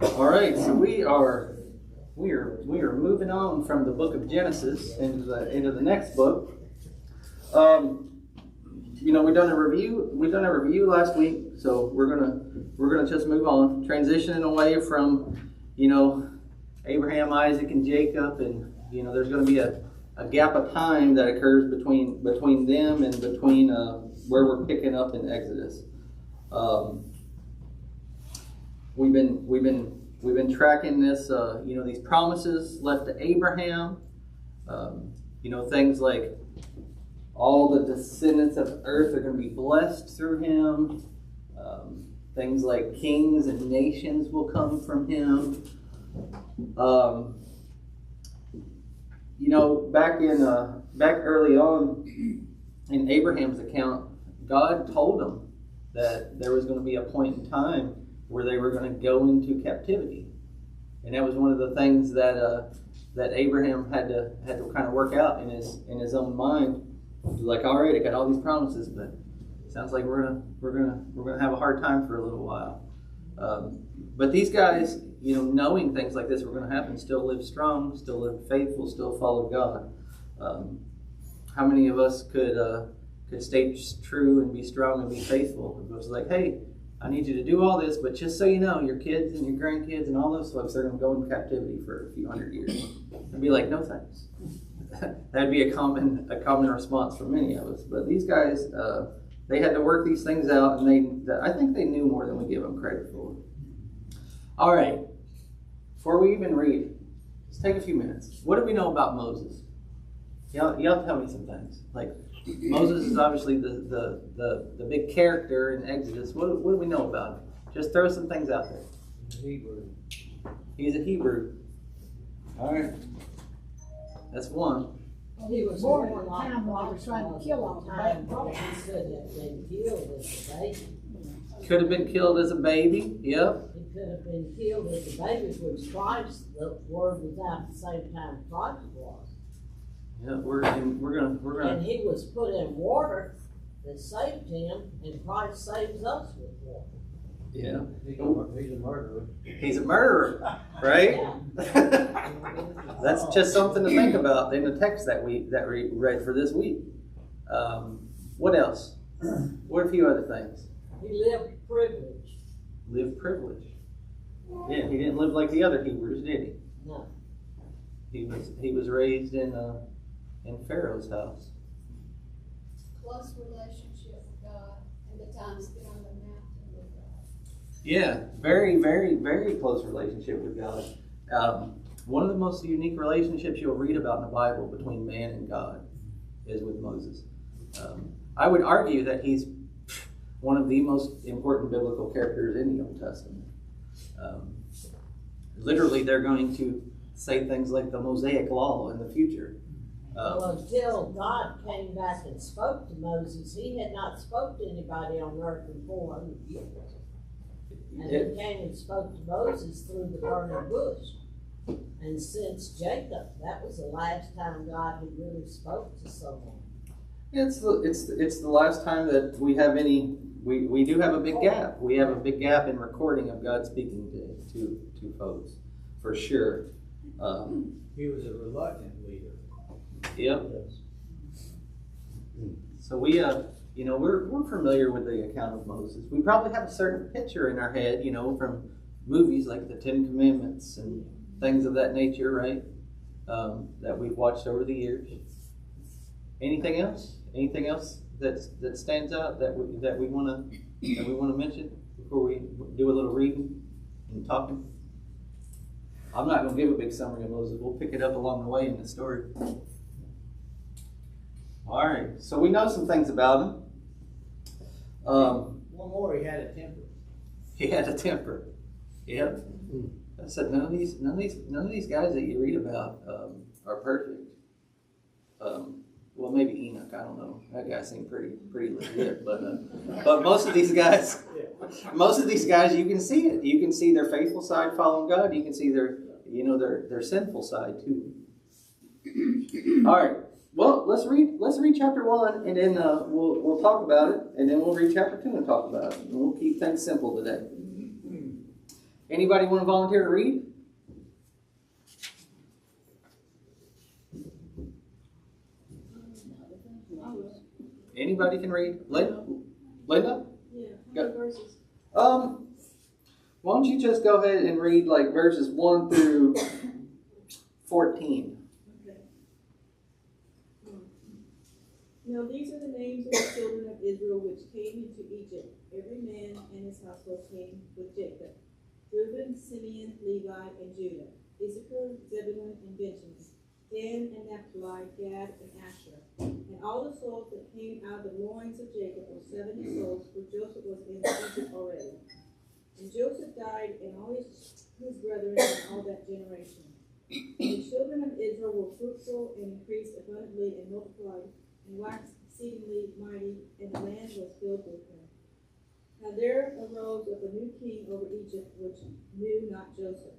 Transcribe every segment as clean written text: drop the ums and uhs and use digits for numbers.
All right, so we are moving on from the book of Genesis into the next book. We've done a review last week, so we're gonna just move on, transitioning away from Abraham, Isaac, and Jacob, and there's going to be a gap of time that occurs between them and between where we're picking up in Exodus. We've been tracking this, these promises left to Abraham. Things like all the descendants of earth are going to be blessed through him. Things like kings and nations will come from him. Back early on in Abraham's account, God told him that there was going to be a point in time where they were going to go into captivity, and that was one of the things that Abraham had to kind of work out in his own mind. He was like, all right, I got all these promises, but it sounds like we're gonna have a hard time for a little while. But these guys, knowing things like this were going to happen, still live strong, still live faithful, still follow God. How many of us could stay true and be strong and be faithful? It was like, hey, I need you to do all this, but just so you know, your kids and your grandkids and all those folks, they're going to go into captivity for a few hundred years. I'd be like, no thanks. That'd be a common response from many of us. But these guys, they had to work these things out, and I think they knew more than we give them credit for. All right, before we even read, let's take a few minutes. What do we know about Moses? Y'all tell me some things. Like, Moses is obviously the big character in Exodus. What do we know about him? Just throw some things out there. Hebrew. He's a Hebrew. All right. That's one. Well, he was born at a time when they were trying to kill all the bad boys. He could have been killed as a baby. Could have been killed as a baby. Yep. He could have been killed as a baby, which Christ, the word was out at the same time Christ was. Yeah, we're gonna. And he was put in water that saved him, and Christ saves us with water. Yeah. He's a murderer. He's a murderer, right? That's just something to think about in the text that we read for this week. What else? What are a few other things? He lived privilege. Lived privilege. Yeah, he didn't live like the other Hebrews, did he? No. He was raised in Pharaoh's house. Close relationship with God and the time spent on the mountain with God. Yeah, very, very, very close relationship with God. One of the most unique relationships you'll read about in the Bible between man and God is with Moses. I would argue that he's one of the most important biblical characters in the Old Testament. Literally, they're going to say things like the Mosaic Law in the future. Well, until God came back and spoke to Moses, he had not spoke to anybody on earth in 400 years. And he came and spoke to Moses through the burning bush. And since Jacob, that was the last time God had really spoke to someone. It's the last time that we have any. We do have a big gap. We have a big gap in recording of God speaking to folks, for sure. He was a reluctant leader. Yep. So we're familiar with the account of Moses. We probably have a certain picture in our head, from movies like the Ten Commandments and things of that nature, right? That we've watched over the years. Anything else? Anything else that stands out that we want to mention before we do a little reading and talking? I'm not going to give a big summary of Moses. We'll pick it up along the way in the story. All right, so we know some things about him. One more, he had a temper. He had a temper. Yep. I said none of these guys that you read about are perfect. Well, maybe Enoch. I don't know. That guy seemed pretty legit. But most of these guys, you can see it. You can see their faithful side following God. You can see their sinful side too. All right. Well, let's read chapter 1, and then we'll talk about it, and then we'll read chapter 2 and talk about it. And we'll keep things simple today. Anybody want to volunteer to read? Anybody can read. Layla? Yeah, Go. how many verses? Why don't you just go ahead and read like verses 1 through 14. Okay. Now these are the names of the children of Israel which came into Egypt. Every man and his household came with Jacob. Reuben, Simeon, Levi, and Judah. Issachar, Zebulun, and Benjamin. Dan and Naphtali, Gad, and Asher. And all the souls that came out of the loins of Jacob were 70 souls, for Joseph was in Egypt already. And Joseph died, and all his brethren, and all that generation. And the children of Israel were fruitful and increased abundantly and multiplied and waxed exceedingly mighty, and the land was filled with them. Now there arose up a new king over Egypt, which knew not Joseph.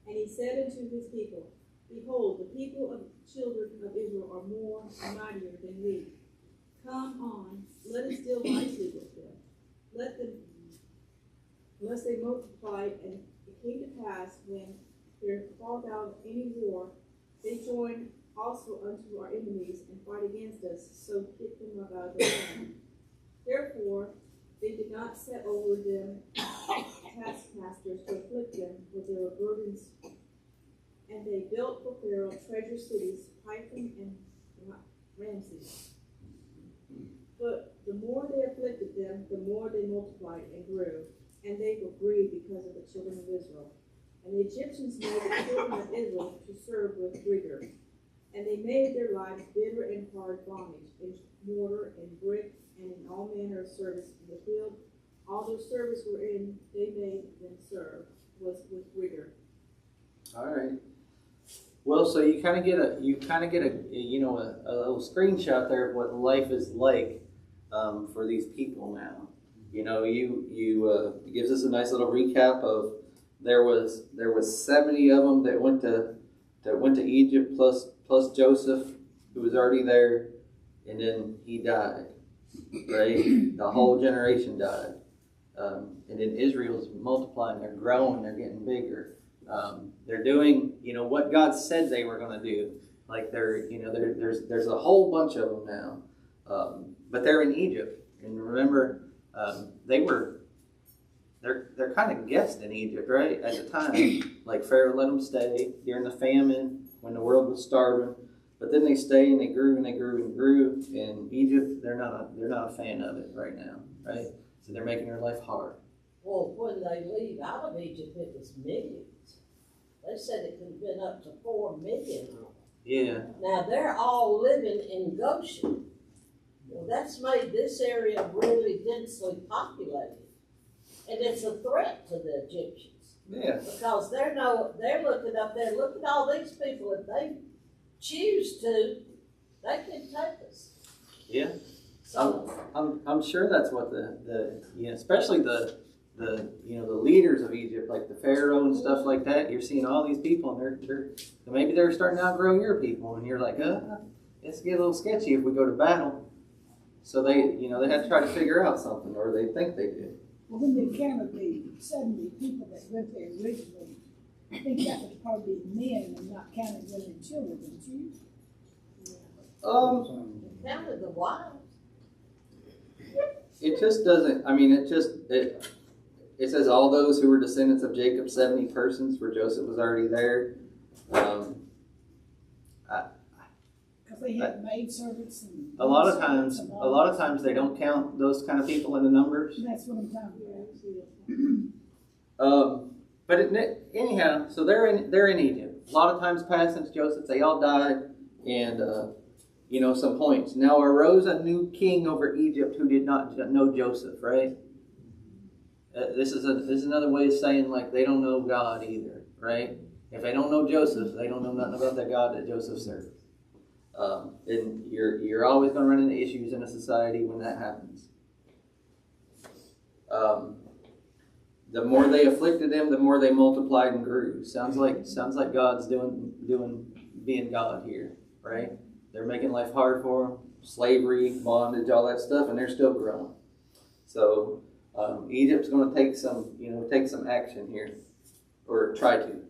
And he said unto his people, Behold, the people of the children of Israel are more and mightier than we. Come on, let us deal wisely with them. Let them, lest they multiply. And it came to pass, when there fall out any war, they join also unto our enemies and fight against us, so get them up out of the land. Therefore, they did not set over them taskmasters to afflict them with their burdens. And they built for Pharaoh treasure cities, Pithom and Ramses. But the more they afflicted them, the more they multiplied and grew, and they were grieved because of the children of Israel. And the Egyptians made the children of Israel to serve with rigor. And they made their lives bitter and hard bondage, in mortar and brick, and in all manner of service in the field. All their service wherein they made them serve was with rigor. All right. Well, so you kind of get a little screenshot there of what life is like for these people now. It gives us a nice little recap of there was 70 of them that went to Egypt plus Joseph, who was already there, and then he died. Right, the whole generation died, and then Israel's multiplying. They're growing. They're getting bigger. They're doing, what God said they were going to do. Like there's a whole bunch of them now, but they're in Egypt. And remember, they're kind of guests in Egypt, right? At the time, like Pharaoh let them stay during the famine when the world was starving. But then they stayed and they grew and they grew and grew. In Egypt, they're not a fan of it right now, right? So they're making their life hard. Well, when they leave out of Egypt, it was millions. They said it could have been up to 4 million. Yeah. Now they're all living in Goshen. Well, that's made this area really densely populated, and it's a threat to the Egyptians. Yeah. Because they're looking up there. Look at all these people. If they choose to, they can take us. Yeah. So I'm sure that's what especially the leaders of Egypt, like the Pharaoh and stuff like that. You're seeing all these people, and maybe they're starting to outgrow your people, and you're like, it's get a little sketchy if we go to battle. So they had to try to figure out something, or they think they do. Well, when they counted the 70 people that went there originally, I think that would probably be men and not counting women and children, didn't you? counted the wives. It just doesn't. I mean, it says all those who were descendants of Jacob, 70 persons, where Joseph was already there. Because they had maidservants and A lot of times they don't count those kind of people in the numbers. that's what I'm talking about. But anyhow, so they're in Egypt. A lot of times passed since Joseph, they all died, and some points. Now arose a new king over Egypt who did not know Joseph. Right. This is another way of saying like they don't know God either. Right. If they don't know Joseph, they don't know nothing about the God that Joseph served. And you're always going to run into issues in a society when that happens. The more they afflicted them, the more they multiplied and grew. Sounds like God's being God here, right? They're making life hard for them, slavery, bondage, all that stuff, and they're still growing. So Egypt's going to take some action here. or try to.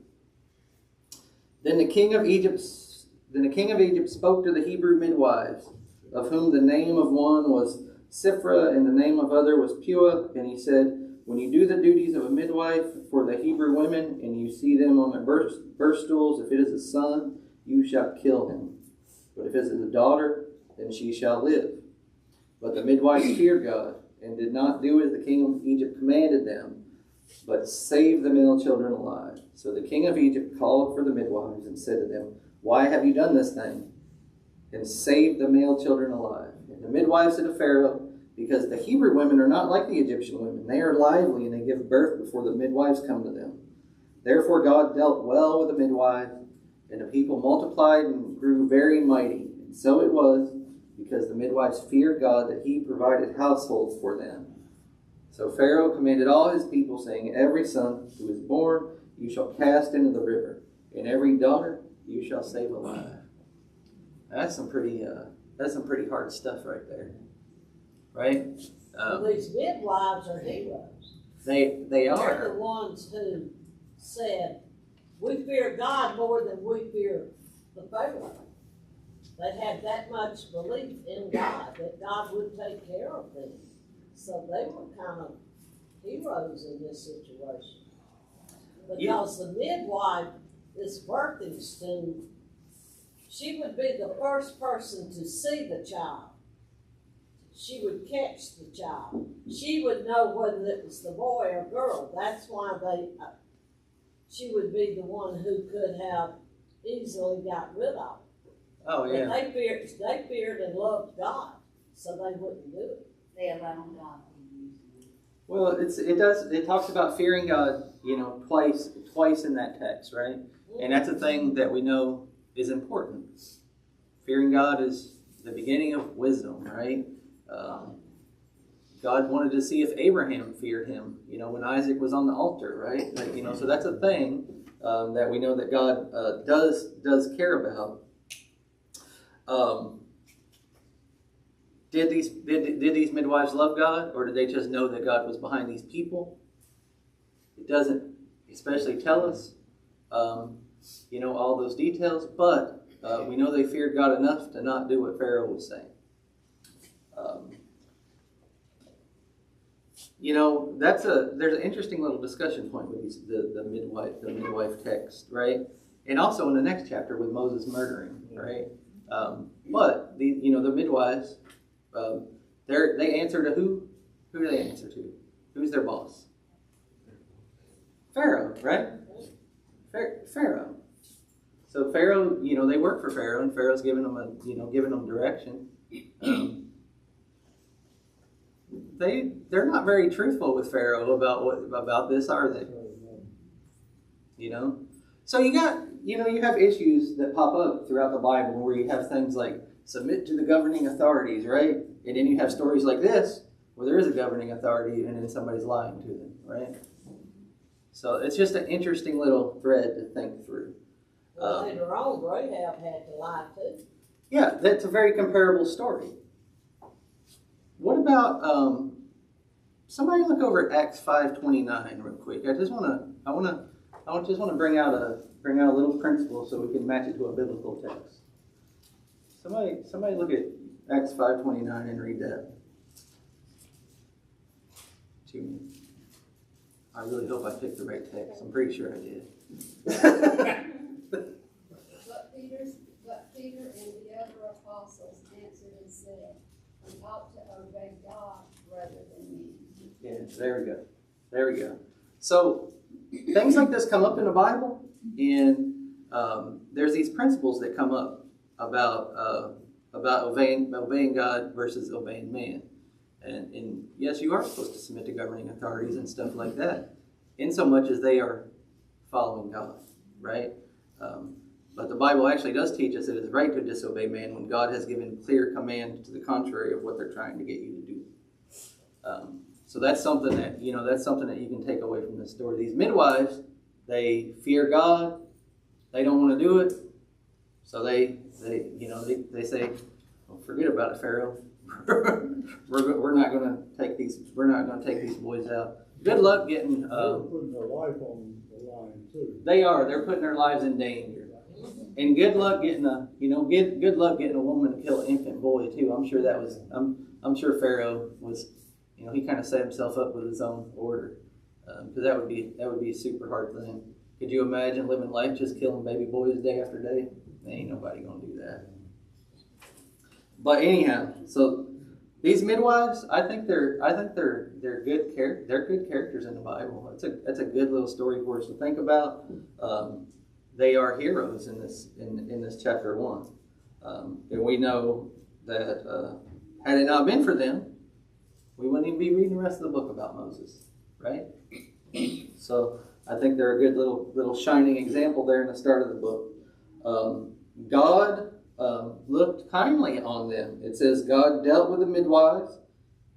Then the king of Egypt spoke to the Hebrew midwives, of whom the name of one was Siphrah and the name of other was Puah, and he said, when you do the duties of a midwife for the Hebrew women, and you see them on their birth stools, if it is a son, you shall kill him. But if it is a daughter, then she shall live. But the midwives feared God, and did not do as the king of Egypt commanded them, but saved the male children alive. So the king of Egypt called for the midwives and said to them, why have you done this thing? And saved the male children alive. And the midwives said to Pharaoh, because the Hebrew women are not like the Egyptian women. They are lively, and they give birth before the midwives come to them. Therefore God dealt well with the midwives, and the people multiplied and grew very mighty. And so it was, because the midwives feared God, that he provided households for them. So Pharaoh commanded all his people, saying, every son who is born you shall cast into the river, and every daughter you shall save alive. That's some pretty hard stuff right there, right? Well, these midwives are heroes. They They're are. the ones who said, we fear God more than we fear the Pharaoh. They had that much belief in God, that God would take care of them. So they were kind of heroes in this situation. Because the midwife, this birthing student, she would be the first person to see the child. She would catch the child. She would know whether it was the boy or girl. That's why she would be the one who could have easily got rid of it. Oh yeah. But they feared and loved God, so they wouldn't do it. They allowed God to use them. Well, it talks about fearing God, twice in that text, right? And that's a thing that we know is important. Fearing God is the beginning of wisdom, right? God wanted to see if Abraham feared him, when Isaac was on the altar, right? So that's a thing that we know that God does care about. Did these midwives love God, or did they just know that God was behind these people? It doesn't especially tell us, all those details, but we know they feared God enough to not do what Pharaoh was saying. There's an interesting little discussion point with the midwife text, right? And also in the next chapter with Moses murdering, right? But the midwives, they answer to who? Who do they answer to? Who's their boss? Pharaoh, right? Pharaoh. So Pharaoh, they work for Pharaoh, and Pharaoh's giving them direction. They're not very truthful with Pharaoh about this, are they? So you have issues that pop up throughout the Bible where you have things like submit to the governing authorities, right? And then you have stories like this where there is a governing authority and then somebody's lying to them, right? So it's just an interesting little thread to think through. Later on, Rahab had to lie too. Yeah, that's a very comparable story. What about somebody look over at Acts 5:29 real quick? I just want to bring out a little principle so we can match it to a biblical text. Somebody look at Acts 5:29 and read that to me. I really hope I picked the right text. I'm pretty sure I did. But Peter and the other apostles answered and said, we ought to obey God rather than men. Yeah, there we go. So things like this come up in the Bible, and there's these principles that come up about obeying God versus obeying man. And yes, you are supposed to submit to governing authorities and stuff like that, in so much as they are following God, right? But the Bible actually does teach us it is right to disobey man when God has given clear command to the contrary of what they're trying to get you to do. So that's something that you can take away from this story. These midwives, they fear God, they don't want to do it, so they say, well, forget about it, Pharaoh. we're not going to take these boys out. good luck getting. They're putting their life on the line too. They are. They're putting their lives in danger. And good luck getting good luck getting a woman to kill an infant boy too. I'm sure that was. I'm sure Pharaoh was. He kind of set himself up with his own order, because that would be a super hard thing. Could you imagine living life just killing baby boys day after day? Ain't nobody gonna do that. But anyhow, so these midwives, I think they're good characters in the Bible. That's a good little story for us to think about. They are heroes in this chapter 1, and we know that had it not been for them, we wouldn't even be reading the rest of the book about Moses, right? So I think they're a good little shining example there in the start of the book. God looked kindly on them. It says God dealt with the midwives,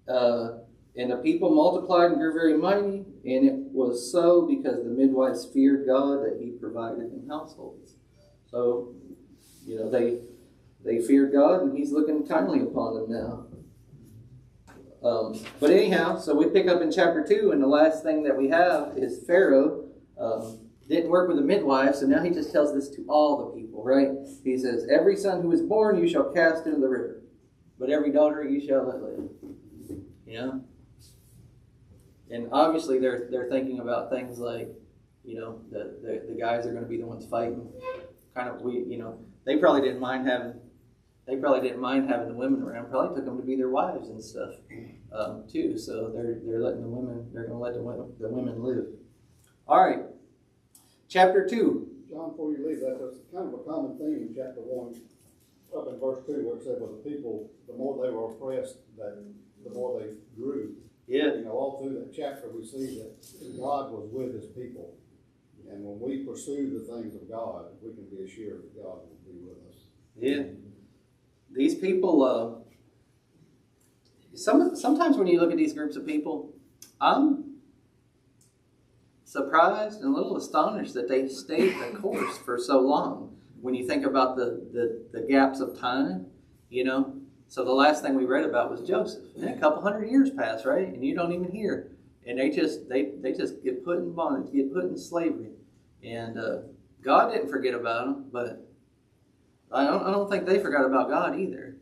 and the people multiplied and grew very mighty, and it was so because the midwives feared God that He provided them households. So, they feared God, and He's looking kindly upon them now. But anyhow, so we pick up in chapter 2, and the last thing that we have is Pharaoh didn't work with the midwife, so now he just tells this to all the people, right? He says, every son who is born you shall cast into the river, but every daughter you shall let live. And obviously they're thinking about things like, the guys are going to be the ones fighting. They probably didn't mind having the women around. Probably took them to be their wives and stuff too. So they're letting the women. They're going to let the women live. All right, chapter 2. John, before you leave that, there's kind of a common theme in chapter 1, up in verse 2, where it said, "Well, the people, the more they were oppressed, the more they grew." Yeah. All through that chapter, we see that God was with His people, and when we pursue the things of God, we can be assured that God will be with us. Yeah. These people, sometimes when you look at these groups of people, I'm surprised and a little astonished that they stayed the course for so long. When you think about the gaps of time, So the last thing we read about was Joseph. And a couple hundred years pass, right? And you don't even hear. And they just get put in bondage, get put in slavery. And God didn't forget about them, but I don't think they forgot about God either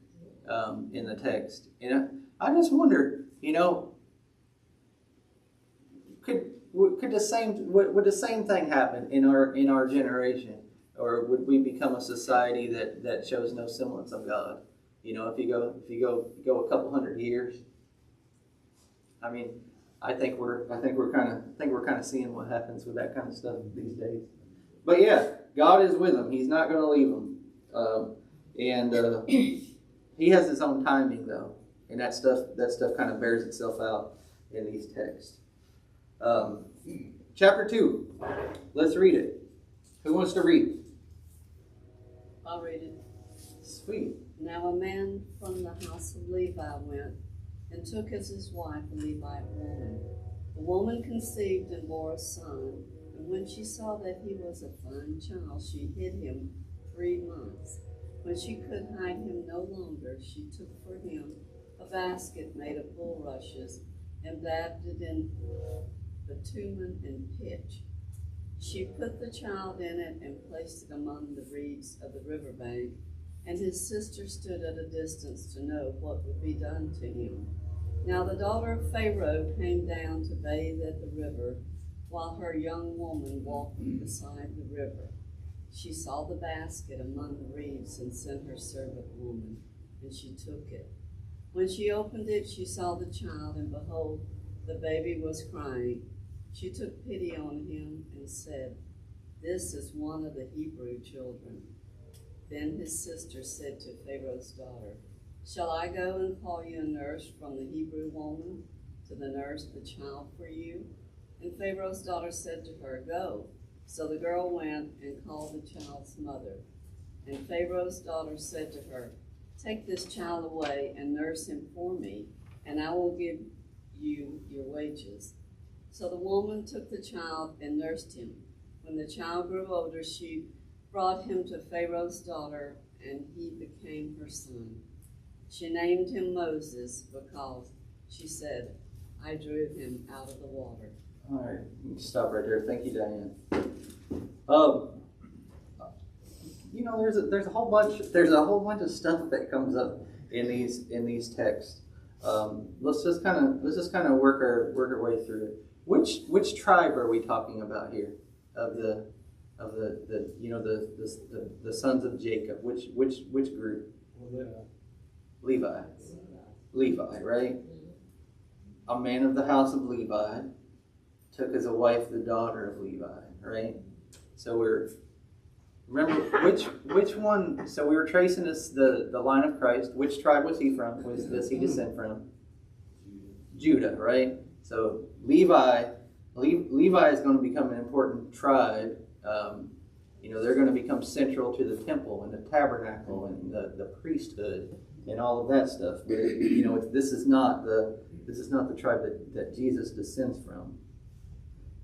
in the text. And I just wonder, would the same thing happen in our generation, or would we become a society that shows no semblance of God? If you go a couple hundred years, I think we're kind of seeing what happens with that kind of stuff these days. But yeah, God is with them. He's not going to leave them, and He has His own timing though, and that stuff kind of bears itself out in these texts. Chapter 2. Let's read it. Who wants to read? I'll read it. Sweet. Now a man from the house of Levi went and took as his wife a Levite woman. The woman conceived and bore a son, and when she saw that he was a fine child, she hid him 3 months. When she could hide him no longer, she took for him a basket made of bulrushes and dabbed it in bitumen and pitch. She put the child in it and placed it among the reeds of the riverbank, and his sister stood at a distance to know what would be done to him. Now the daughter of Pharaoh came down to bathe at the river, while her young woman walked beside the river. She saw the basket among the reeds and sent her servant woman, and she took it. When she opened it, she saw the child, and behold, the baby was crying. She took pity on him and said, "This is one of the Hebrew children." Then his sister said to Pharaoh's daughter, "Shall I go and call you a nurse from the Hebrew woman to nurse the child for you?" And Pharaoh's daughter said to her, "Go." So the girl went and called the child's mother. And Pharaoh's daughter said to her, "Take this child away and nurse him for me, and I will give you your wages." So the woman took the child and nursed him. When the child grew older, she brought him to Pharaoh's daughter, and he became her son. She named him Moses because she said, I drew him out of the water. All right, you can stop right there. Thank you, Diane. There's a whole bunch of stuff that comes up in these texts. Let's just kind of work our way through it. Which tribe are we talking about here? Of the sons of Jacob. Which group? Levi, right? A man of the house of Levi took as a wife the daughter of Levi, right? So remember which one? So we were tracing the line of Christ. Which tribe was he from? Does he descend from? Judah, right? So Levi is going to become an important tribe. They're going to become central to the temple and the tabernacle and the priesthood and all of that stuff. But this is not the tribe that Jesus descends from.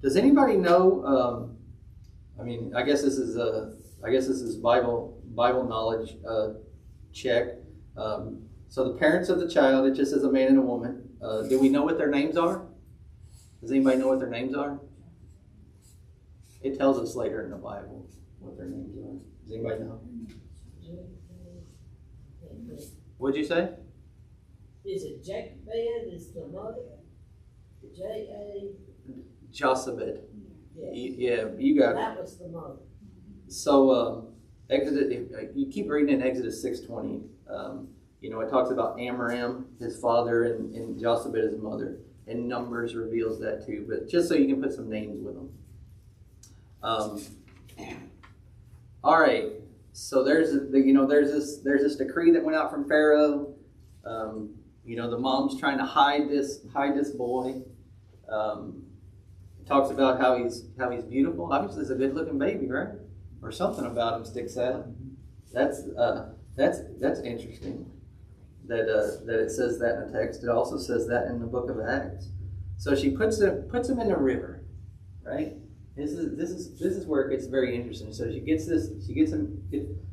Does anybody know? I guess this is Bible knowledge check. So the parents of the child, it just says a man and a woman. Do we know what their names are? Does anybody know what their names are? It tells us later in the Bible what their names are. Does anybody know? What'd you say? Is it Jacobed is the mother? J-A? Jochebed. Yes. Yeah, you got it. That was the mother. So Exodus, if you keep reading in Exodus 6:20. It talks about Amram, his father, and Jochebed, his mother. And Numbers reveals that too. But just so you can put some names with them. All right. So there's this decree that went out from Pharaoh. The mom's trying to hide this boy. It talks about how he's beautiful. Obviously, he's a good-looking baby, right? Or something about him sticks out. That's interesting. That it says that in the text. It also says that in the book of Acts. So she puts him in the river, right? This is where it gets very interesting. So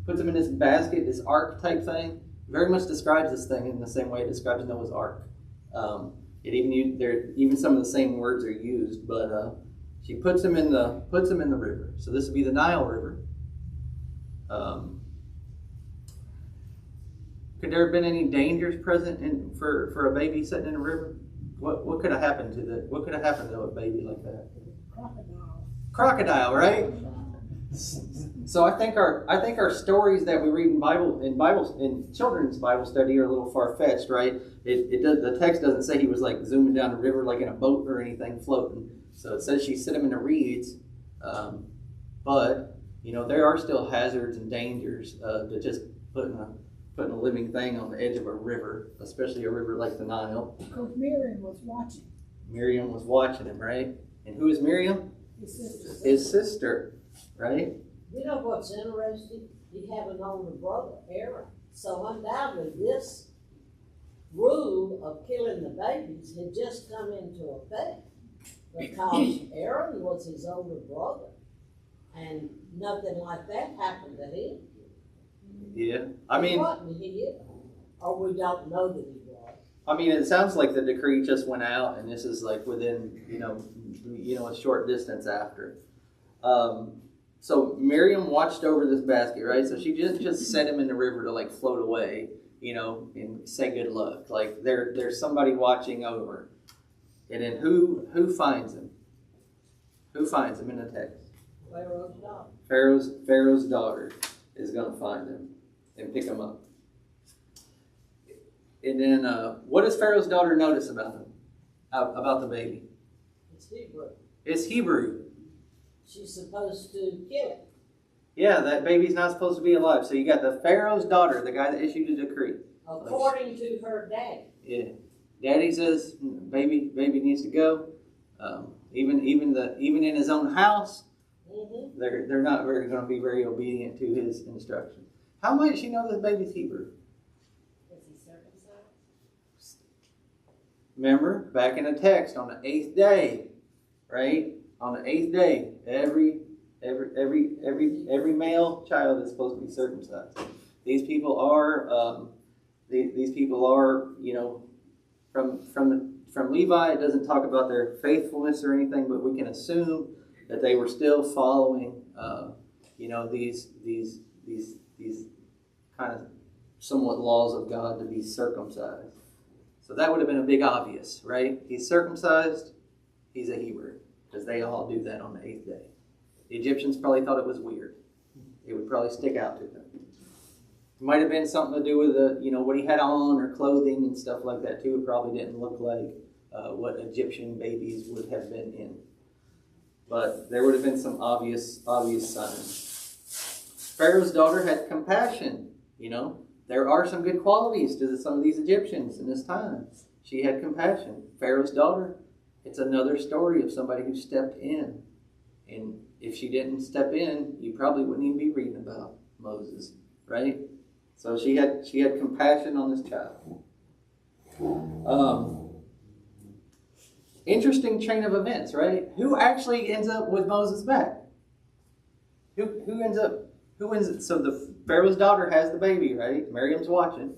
puts him in this basket, this ark type thing. Very much describes this thing in the same way it describes Noah's Ark. Even some of the same words are used, but she puts him in the river. So this would be the Nile River. Could there have been any dangers present for a baby sitting in a river? What could have happened to a baby like that? Crocodile, right? So I think our stories that we read in children's Bible study are a little far fetched, right? The text doesn't say he was like zooming down the river like in a boat or anything floating. So it says she set him in the reeds, but there are still hazards and dangers to just putting a living thing on the edge of a river, especially a river like the Nile. Because Miriam was watching. Miriam was watching him, right? And who is Miriam? His sister. His sister, right? You know what's interesting? He had an older brother, Aaron. So undoubtedly this rule of killing the babies had just come into effect because Aaron was his older brother. And nothing like that happened to him. Yeah. He wasn't here, or we don't know that he was. It sounds like the decree just went out, and this is like within, a short distance after. So Miriam watched over this basket, right? So she didn't just set him in the river to like float away, and say good luck. Like there's somebody watching over. And then who finds him? Who finds him in the text? Pharaoh's daughter. Pharaoh's daughter is going to find him and pick him up. And then what does Pharaoh's daughter notice about him? About the baby? It's Hebrew. It's Hebrew. She's supposed to kill it. Yeah, that baby's not supposed to be alive. So you got the Pharaoh's daughter, the guy that issued the decree. According to her daddy. Yeah. Daddy says baby needs to go. Even in his own house, they're not going to be very obedient to his instructions. How might she know this baby's Hebrew? Was he circumcised? Remember, back in the text, on the 8th day, right? On the 8th day, every male child is supposed to be circumcised. These people are, from from Levi. It doesn't talk about their faithfulness or anything, but we can assume that they were still following, these kind of somewhat laws of God to be circumcised. So that would have been a big obvious, right? He's circumcised, he's a Hebrew, because they all do that on the 8th day. The Egyptians probably thought it was weird. It would probably stick out to them. It might have been something to do with what he had on or clothing and stuff like that too. It probably didn't look like what Egyptian babies would have been in. But there would have been some obvious signs. Pharaoh's daughter had compassion. There are some good qualities to some of these Egyptians in this time. She had compassion. Pharaoh's daughter, it's another story of somebody who stepped in. And if she didn't step in, you probably wouldn't even be reading about Moses, right? So she had compassion on this child. Interesting chain of events, right? Who actually ends up with Moses back? Who ends up? So the Pharaoh's daughter has the baby, right? Miriam's watching.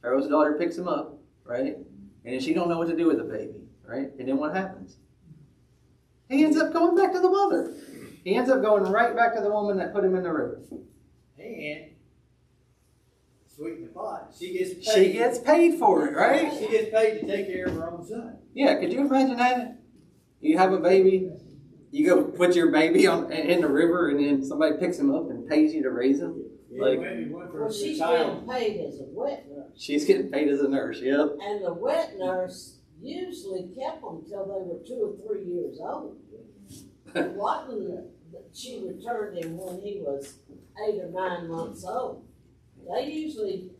Pharaoh's daughter picks him up, right? And then she don't know what to do with the baby, right? And then what happens? He ends up going back to the mother. He ends up going right back to the woman that put him in the river. And sweeten the pot. She gets paid. She gets paid for it, right? She gets paid to take care of her own son. Yeah, could you imagine that? You have a baby, you go put your baby in the river, and then somebody picks him up and pays you to raise him. Well, she's getting paid as a wet nurse. She's getting paid as a nurse, yep. And the wet nurse usually kept them till they were 2 or 3 years old. It wasn't that she returned him when he was 8 or 9 months old. They usually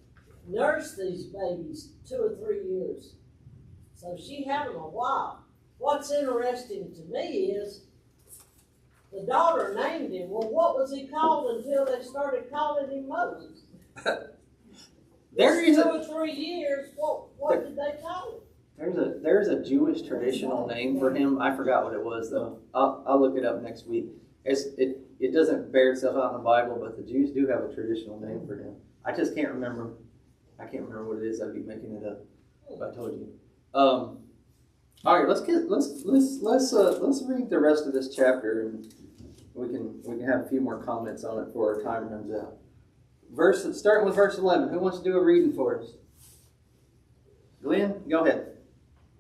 nurse these babies 2 or 3 years. So she had them a while. What's interesting to me is the daughter named him. Well, what was he called until they started calling him Moses? There is 2 or 3 years. What did they call him? There's a Jewish traditional name for him. I forgot what it was though. I'll look it up next week. It doesn't bear itself out in the Bible, but the Jews do have a traditional name for him. I just can't remember. I can't remember what it is. I'd be making it up if I told you. All right, let's read the rest of this chapter, and we can have a few more comments on it before our time runs out. Starting with verse 11. Who wants to do a reading for us? Glenn, go ahead.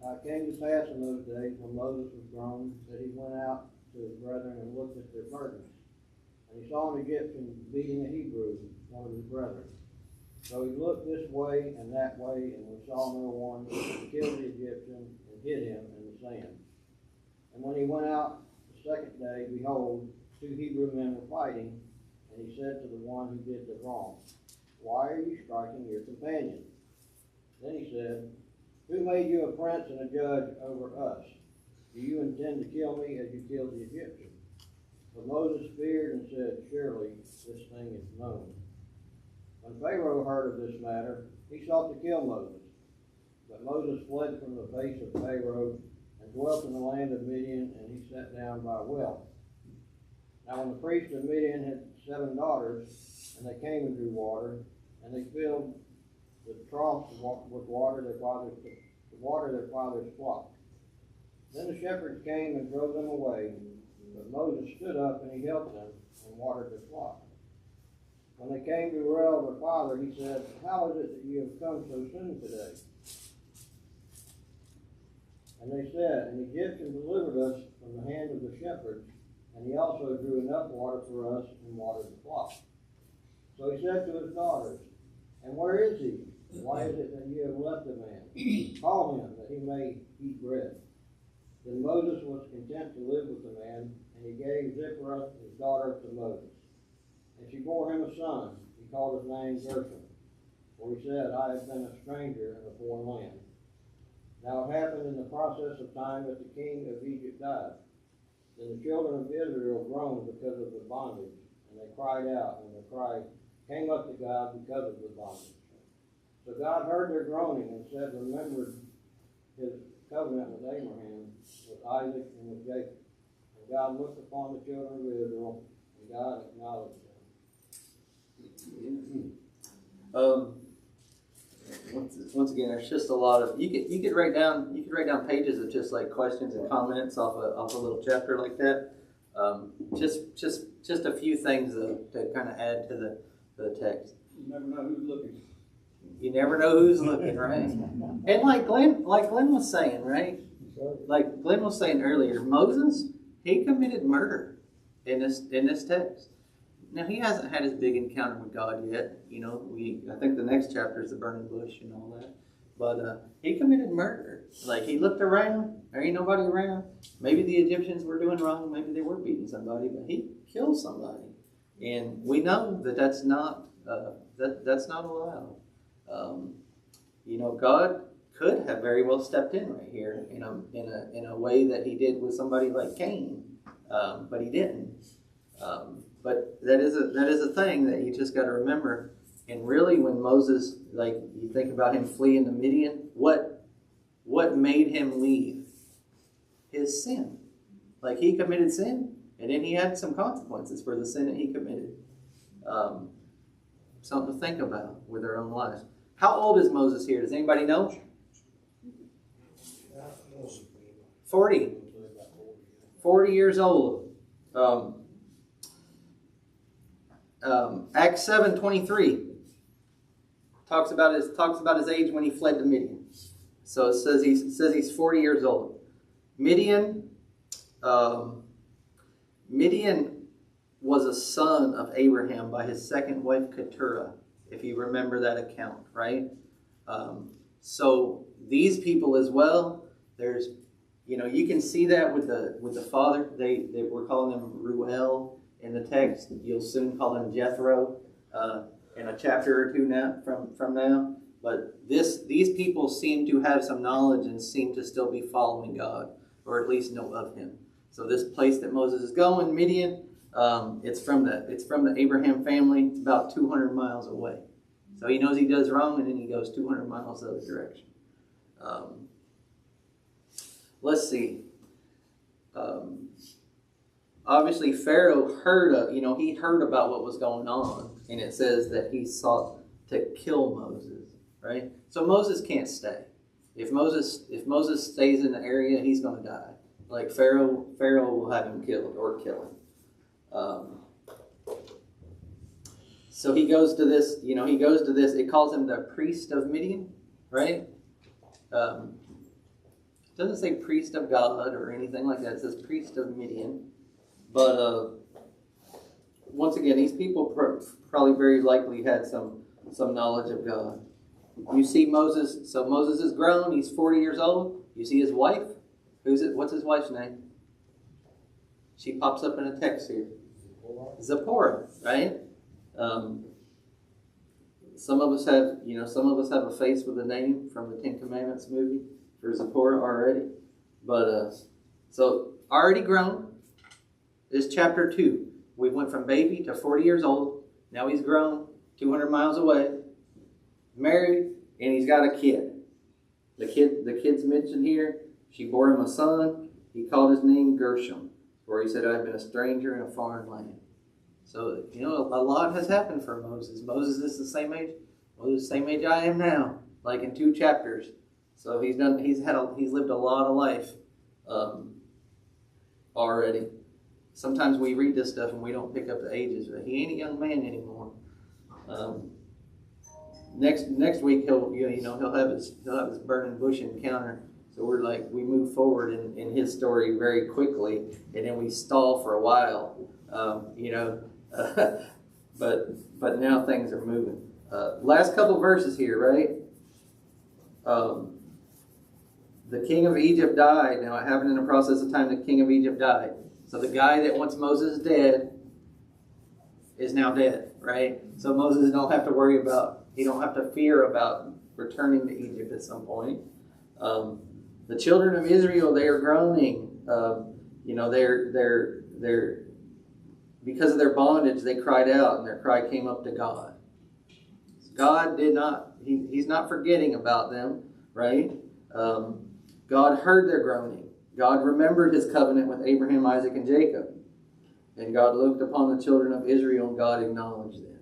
It came to pass in those days when Moses was grown that he went out to his brethren and looked at their burdens. And he saw an Egyptian beating a Hebrew, one of his brethren. So he looked this way and that way, and we saw no one, he killed the Egyptian and hid him in the sand. And when he went out the second day, behold, 2 Hebrew men were fighting, and he said to the one who did the wrong, "Why are you striking your companion?" Then he said, "Who made you a prince and a judge over us? Do you intend to kill me as you killed the Egyptian?" But Moses feared and said, "Surely this thing is known." When Pharaoh heard of this matter, he sought to kill Moses. But Moses fled from the face of Pharaoh and dwelt in the land of Midian, and he sat down by a well. Now when the priest of Midian had 7 daughters, and they came and drew water, and they filled the troughs with water to water their father's flock. Then the shepherds came and drove them away, but Moses stood up and he helped them and watered their flock. When they came to Reuel their father, he said, "How is it that you have come so soon today?" And they said, "An Egyptian delivered us from the hand of the shepherds, and he also drew enough water for us and watered the flock." So he said to his daughters, "And where is he? Why is it that you have left the man? Call him, that he may eat bread." Then Moses was content to live with the man, and he gave Zipporah his daughter to Moses. And she bore him a son. He called his name Gershom, for he said, "I have been a stranger in a foreign land." Now it happened in the process of time that the king of Egypt died. Then the children of Israel groaned because of the bondage, and they cried out, and their cry came up to God because of the bondage. So God heard their groaning and said, remembered his covenant with Abraham, with Isaac, and with Jacob. And God looked upon the children of Israel, and God acknowledged them. Once again, there's just a lot of you could write down pages of just like questions and comments off a little chapter like that. Just a few things to kind of add to the text. You never know who's looking. You never know who's looking, right? And like Glenn was saying, right? Like Glenn was saying earlier, Moses, he committed murder in this text. Now he hasn't had his big encounter with God yet. You know, I think the next chapter is the burning bush and all that. But he committed murder. Like he looked around, there ain't nobody around. Maybe the Egyptians were doing wrong, maybe they were beating somebody, but he killed somebody. And we know that that's not allowed. You know, God could have very well stepped in right here in a way that he did with somebody like Cain, but he didn't. But that is a thing that you just got to remember. And really, when Moses, like you think about him fleeing to Midian, what made him leave? His sin. Like he committed sin, and then he had some consequences for the sin that he committed. Something to think about with their own lives. How old is Moses here? Does anybody know? 40. 40 years old. Acts 7:23 talks about his age when he fled to Midian. So it says he's 40 years old. Midian was a son of Abraham by his second wife Keturah, if you remember that account, right? So these people as well, there's, you can see that with the father. They we're calling him Ruel in the text. You'll soon call him Jethro in a chapter or two now from now. But these people seem to have some knowledge and seem to still be following God, or at least know of him. So this place that Moses is going, Midian, it's from the Abraham family. It's about 200 miles away. So he knows he does wrong, and then he goes 200 miles the other direction. Let's see. Obviously, Pharaoh heard about what was going on, and it says that he sought to kill Moses. Right? So Moses can't stay. If Moses stays in the area, he's going to die. Like Pharaoh will have him killed or kill him. So he goes to this. It calls him the priest of Midian, right? It doesn't say priest of God or anything like that. It says priest of Midian. But once again, these people probably very likely had some knowledge of God. You see Moses. So Moses is grown. He's 40 years old. You see his wife. What's his wife's name? She pops up in a text here. Zipporah, right? Some of us have a face with a name from the Ten Commandments movie for Zipporah already. But so already grown. This chapter 2. We went from baby to 40 years old. Now he's grown, 200 miles away, married, and he's got a kid. The kid's mentioned here. She bore him a son. He called his name Gershom, where he said, "I've been a stranger in a foreign land." So, a lot has happened for Moses. Moses is the same age. Moses is the same age I am now, like in 2 chapters. So he's lived a lot of life already. Sometimes we read this stuff and we don't pick up the ages, but he ain't a young man anymore. Next week he'll have his burning bush encounter. So we move forward in his story very quickly, and then we stall for a while, but now things are moving. Last couple verses here, right? The king of Egypt died. Now it happened in the process of time. The king of Egypt died. So the guy that wants Moses dead is now dead, right? So Moses don't have to fear about returning to Egypt at some point. The children of Israel, they are groaning. They're because of their bondage, they cried out, and their cry came up to God. God did not. He's not forgetting about them, right? God heard their groaning. God remembered his covenant with Abraham, Isaac, and Jacob. And God looked upon the children of Israel, and God acknowledged them.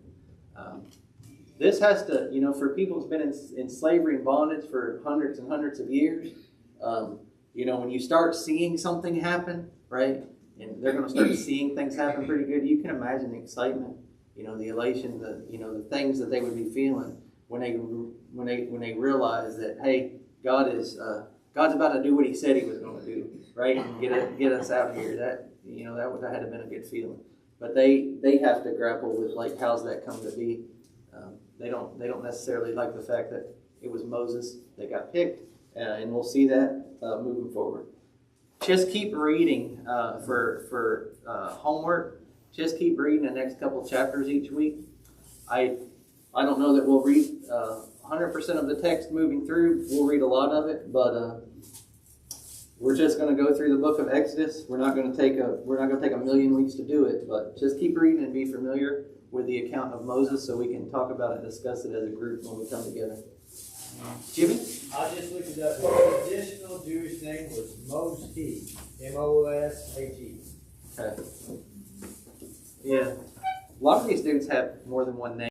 This has to, for people who's been in slavery and bondage for hundreds and hundreds of years, when you start seeing something happen, right, and they're going to start seeing things happen pretty good, you can imagine the excitement, the elation, the things that they would be feeling when they realize that, hey, God's about to do what He said He was going to do, right, and get us out here. That that had to have been a good feeling. But they have to grapple with, like, how's that come to be? They don't necessarily like the fact that it was Moses that got picked, and we'll see that moving forward. Just keep reading for homework. Just keep reading the next couple chapters each week. I don't know that we'll read 100% of the text moving through. We'll read a lot of it, but we're just going to go through the book of Exodus. We're not going to take a million weeks to do it, but just keep reading and be familiar with the account of Moses, so we can talk about it and discuss it as a group when we come together. Jimmy? I just looked it up. The traditional Jewish name was Moshe, M-O-S-H-E. Okay. Yeah. A lot of these dudes have more than one name.